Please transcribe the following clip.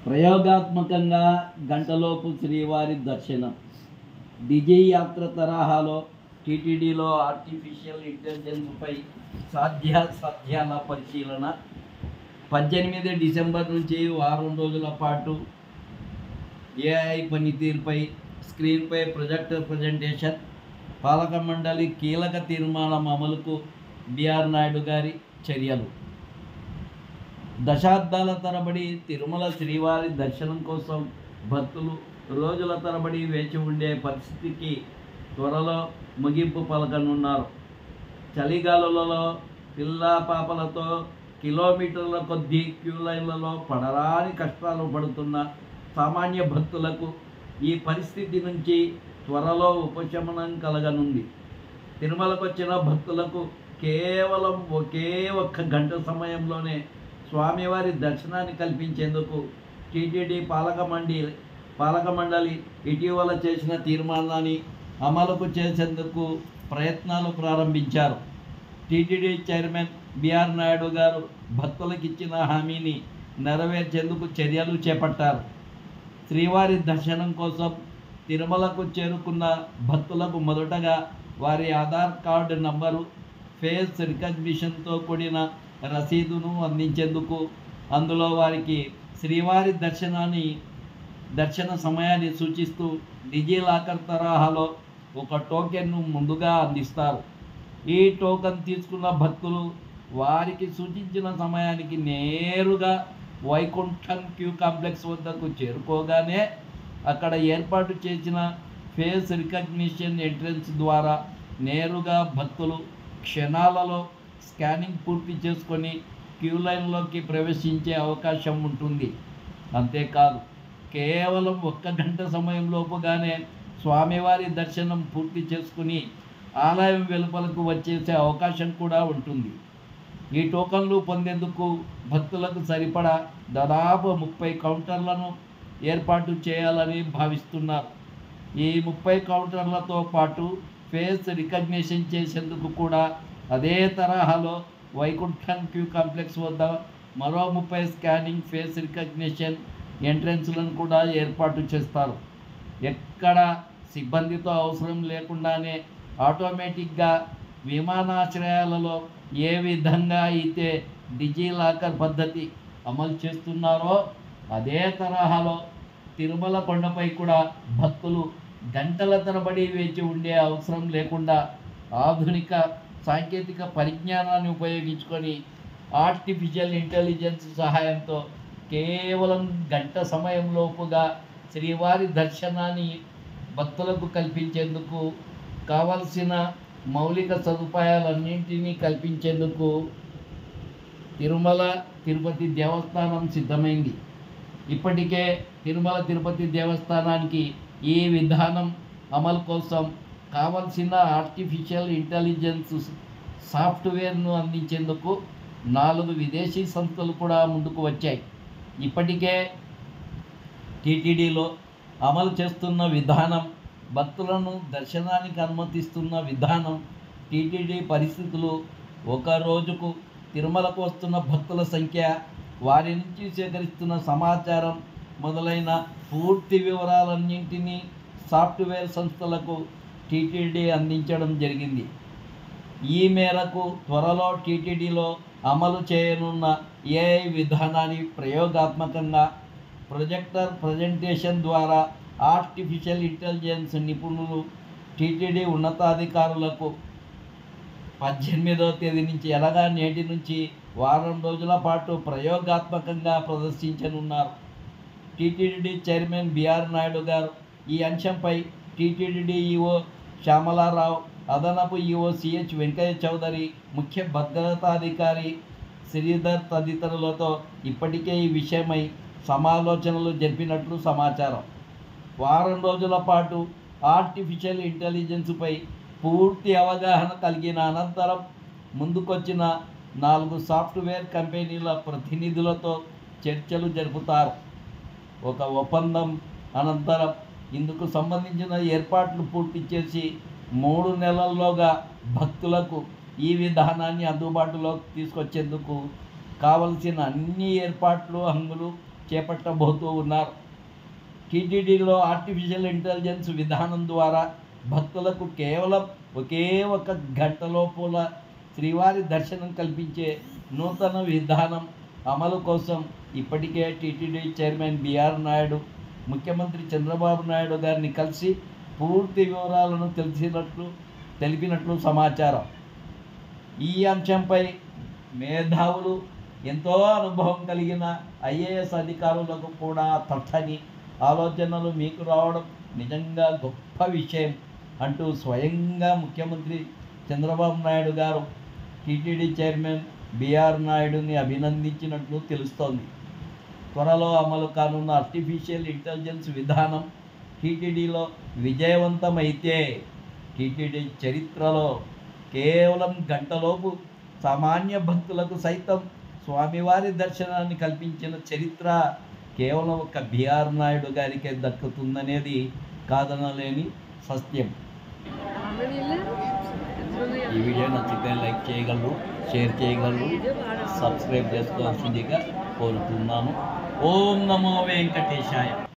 ప్రయోగాత్మకంగా గంటలోపు శ్రీవారి దర్శనం. డిజే యాత్ర తరహాలో టీటీడీలో ఆర్టిఫిషియల్ ఇంటెలిజెన్స్పై సాధ్యాసాధ్యాల పరిశీలన. 18 డిసెంబర్ నుంచి వారం రోజుల పాటు ఏఐ పనితీరుపై స్క్రీన్పై ప్రొజెక్టర్ ప్రజెంటేషన్. పాలక మండలి కీలక తీర్మానం అమలుకు బిఆర్ నాయుడు గారి చర్యలు. దశాబ్దాల తరబడి తిరుమల శ్రీవారి దర్శనం కోసం భక్తులు రోజుల తరబడి వేచి ఉండే పరిస్థితికి త్వరలో ముగింపు పలకనున్నారు. చలిగాలులలో పిల్లా పాపలతో కిలోమీటర్ల కొద్దీ క్యూ లైన్లలో పడరాని కష్టాలు పడుతున్న సామాన్య భక్తులకు ఈ పరిస్థితి నుంచి త్వరలో ఉపశమనం కలగనుంది. తిరుమలకు వచ్చిన భక్తులకు కేవలం ఒకే ఒక్క గంట సమయంలోనే స్వామివారి దర్శనాన్ని కల్పించేందుకు టీటీడీ పాలక మండలి ఇటీవల చేసిన తీర్మానాన్ని అమలుకు చేసేందుకు ప్రయత్నాలు ప్రారంభించారు. టీటీడీ చైర్మన్ బిఆర్ నాయుడు గారు భక్తులకు ఇచ్చిన హామీని నెరవేర్చేందుకు చర్యలు చేపట్టారు. శ్రీవారి దర్శనం కోసం తిరుమలకు చేరుకున్న భక్తులకు మొదటగా వారి ఆధార్ కార్డు నంబరు, ఫేస్ రికగ్నిషన్తో కూడిన రసీదును అందించేందుకు, అందులో వారికి శ్రీవారి దర్శన సమయాన్ని సూచిస్తూ డిజిలాకర్ తరహాలో ఒక టోకెన్ను ముందుగా అందిస్తారు. ఈ టోకెన్ తీసుకున్న భక్తులు వారికి సూచించిన సమయానికి నేరుగా వైకుంఠం క్యూ కాంప్లెక్స్ వద్దకు చేరుకోగానే అక్కడ ఏర్పాటు చేసిన ఫేస్ రికగ్నిషన్ ఎంట్రన్స్ ద్వారా నేరుగా భక్తులు క్షణాలలో స్కానింగ్ పూర్తి చేసుకొని క్యూ లైన్లోకి ప్రవేశించే అవకాశం ఉంటుంది. అంతేకాదు, కేవలం 1 గంట సమయంలోపుగానే స్వామివారి దర్శనం పూర్తి చేసుకుని ఆలయం వెలుపలకు వచ్చేసే అవకాశం కూడా ఉంటుంది. ఈ టోకన్లు పొందేందుకు భక్తులకు సరిపడా దాదాపు 30 కౌంటర్లను ఏర్పాటు చేయాలని భావిస్తున్నారు. ఈ 30 కౌంటర్లతో పాటు ఫేస్ రికగ్నిషన్ చేసేందుకు కూడా అదే తరహాలో వైకుంఠం క్యూ కాంప్లెక్స్ వద్ద మరో 30 స్కానింగ్ ఫేస్ రికగ్నిషన్ ఎంట్రన్స్లను కూడా ఏర్పాటు చేస్తారు. ఎక్కడ సిబ్బందితో అవసరం లేకుండానే ఆటోమేటిక్గా విమానాశ్రయాలలో ఏ విధంగా అయితే డిజిలాకర్ పద్ధతి అమలు చేస్తున్నారో అదే తరహాలో తిరుమల కొండపై కూడా భక్తులు గంటల తరబడి వేచి ఉండే అవసరం లేకుండా ఆధునిక సాంకేతిక పరిజ్ఞానాన్ని ఉపయోగించుకొని ఆర్టిఫిషియల్ ఇంటెలిజెన్స్ సహాయంతో కేవలం గంట సమయంలోపుగా శ్రీవారి దర్శనాన్ని భక్తులకు కల్పించేందుకు కావలసిన మౌలిక సదుపాయాలన్నింటినీ కల్పించేందుకు తిరుమల తిరుపతి దేవస్థానం సిద్ధమైంది. ఇప్పటికే తిరుమల తిరుపతి దేవస్థానానికి ఈ విధానం అమలు కోసం కావలసిన ఆర్టిఫిషియల్ ఇంటెలిజెన్స్ సాఫ్ట్వేర్ను అందించేందుకు 4 విదేశీ సంస్థలు కూడా ముందుకు వచ్చాయి. ఇప్పటికే టీటీడీలో అమలు చేస్తున్న విధానం, భక్తులను దర్శనానికి అనుమతిస్తున్న విధానం, టీటీడీ పరిస్థితులు, ఒక రోజుకు తిరుమలకు వస్తున్న భక్తుల సంఖ్య, వారి నుంచి సేకరిస్తున్న సమాచారం మొదలైన పూర్తి వివరాలన్నింటినీ సాఫ్ట్వేర్ సంస్థలకు టీటీడీ అందించడం జరిగింది. ఈ మేరకు త్వరలో టీటీడీలో అమలు చేయనున్న ఏఐ విధానాన్ని ప్రయోగాత్మకంగా ప్రొజెక్టర్ ప్రజెంటేషన్ ద్వారా ఆర్టిఫిషియల్ ఇంటెలిజెన్స్ నిపుణులు టీటీడీ ఉన్నతాధికారులకు 18వ తేదీ నుంచి అనగా నేటి నుంచి వారం రోజుల పాటు ప్రయోగాత్మకంగా ప్రదర్శించనున్నారు. టీటీడీ చైర్మన్ బిఆర్ నాయుడు గారు ఈ అంశంపై టీటీడీ ఈఓ శ్యామలారావు, అదనపు ఈఓ సిహెచ్ వెంకయ్య చౌదరి, ముఖ్య భద్రతాధికారి శ్రీధర్ తదితరులతో ఇప్పటికే ఈ విషయమై సమాలోచనలు జరిపినట్లు సమాచారం. వారం రోజుల పాటు ఆర్టిఫిషియల్ ఇంటెలిజెన్స్పై పూర్తి అవగాహన కలిగిన అనంతరం ముందుకొచ్చిన 4 సాఫ్ట్వేర్ కంపెనీల ప్రతినిధులతో చర్చలు జరుపుతారు. ఒక ఒప్పందం అనంతరం ఇందుకు సంబంధించిన ఏర్పాట్లు పూర్తి చేసి 3 నెలల్లోగా భక్తులకు ఈ విధానాన్ని అందుబాటులోకి తీసుకొచ్చేందుకు కావలసిన అన్ని ఏర్పాట్లు, హంగులు చేపట్టబోతూ ఉన్నారు. టీటీడీలో ఆర్టిఫిషియల్ ఇంటెలిజెన్స్ విధానం ద్వారా భక్తులకు కేవలం ఒకే ఒక గంట లోపల శ్రీవారి దర్శనం కల్పించే నూతన విధానం అమలు కోసం ఇప్పటికే టీటీడీ చైర్మన్ బిఆర్ నాయుడు ముఖ్యమంత్రి చంద్రబాబు నాయుడు గారిని కలిసి పూర్తి వివరాలను తెలిపినట్లు సమాచారం. ఈ అంశంపై మేధావులు, ఎంతో అనుభవం కలిగిన ఐఏఎస్ అధికారులకు కూడా తట్టని ఆలోచనలు మీకు రావడం నిజంగా గొప్ప విషయం అంటూ స్వయంగా ముఖ్యమంత్రి చంద్రబాబు నాయుడు గారు టీటీడీ చైర్మన్ బిఆర్ నాయుడుని అభినందించినట్లు తెలుస్తోంది. త్వరలో అమలు కానున్న ఆర్టిఫిషియల్ ఇంటెలిజెన్స్ విధానం టీటీడీలో విజయవంతమైతే టీటీడీ చరిత్రలో కేవలం గంటలోపు సామాన్య భక్తులకు సైతం స్వామివారి దర్శనాన్ని కల్పించిన చరిత్ర కేవలం ఒక బిఆర్ నాయుడు గారికే దక్కుతుందనేది కాదనలేని సత్యం. ఈ వీడియో నచ్చితే లైక్ చేయగలరు, షేర్ చేయగలరు, సబ్స్క్రైబ్ చేసుకోవాల్సిందిగా కోరుతున్నాను. ఓం నమో వెంకటేశాయ.